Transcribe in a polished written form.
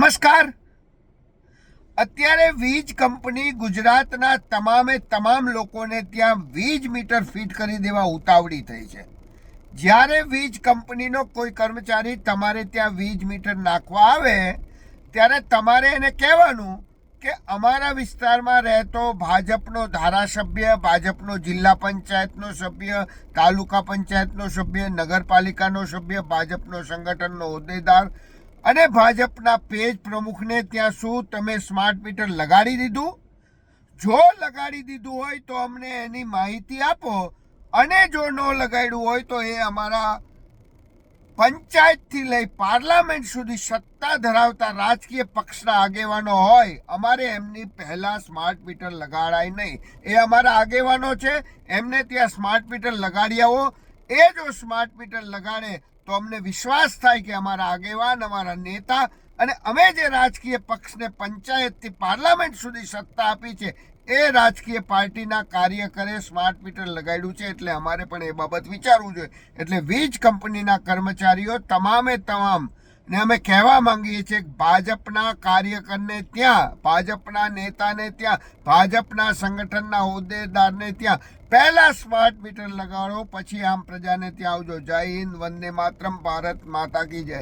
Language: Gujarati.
નમસ્કાર. અત્યારે વીજ કંપની ગુજરાતના તમામ લોકોને ત્યાં વીજ મીટર ફિટ કરી દેવા ઉતાવળી થઈ છે. જ્યારે વીજ કંપનીનો કોઈ કર્મચારી તમારે ત્યાં વીજ મીટર નાખવા આવે ત્યારે તમારે એને કહેવાનું કે અમારા વિસ્તારમાં રહેતો ભાજપનો ધારાસભ્ય, ભાજપનો જિલ્લા પંચાયતનો સભ્ય, તાલુકા પંચાયતનો સભ્ય, નગરપાલિકાનો સભ્ય, ભાજપનો સંગઠનનો હોદ્દેદાર અને ભાજપના પેજ પ્રમુખને ત્યાં શું તમે સ્માર્ટ મીટર લગાડી દીધું? જો લગાડી દીધું હોય તો અમને એની માહિતી આપો, અને જો ન લગાડ્યું હોય તો એ અમારા પંચાયતથી લઈ પાર્લામેન્ટ સુધી સત્તા ધરાવતા રાજકીય પક્ષના આગેવાનો હોય, અમારે એમની પહેલાં સ્માર્ટ મીટર લગાડાય નહીં. એ અમારા આગેવાનો છે, એમને ત્યાં સ્માર્ટ મીટર લગાડી આવો. એ જો સ્માર્ટ મીટર લગાડે તો અમને વિશ્વાસ થાય કે અમારા આગેવાન, અમારા નેતા અને અમે જે રાજકીય પક્ષને પંચાયતથી પાર્લામેન્ટ સુધી સત્તા આપી છે એ રાજકીય પાર્ટીના કાર્યકરે સ્માર્ટ મીટર લગાડ્યું છે, એટલે અમારે પણ એ બાબત વિચારવું જોઈએ. એટલે વીજ કંપનીના કર્મચારીઓ તમામ ને અમે કહેવા માંગીએ છીએ કે ભાજપના કાર્યકરને ત્યાં, ભાજપના નેતાને ત્યાં, ભાજપના સંગઠનના હોદ્દેદારને ત્યાં પહેલા સ્માર્ટ મીટર લગાડો, પછી આમ પ્રજાને ત્યાં આવજો. જય હિન્દ, વંદે માતરમ, ભારત માતા કી જય.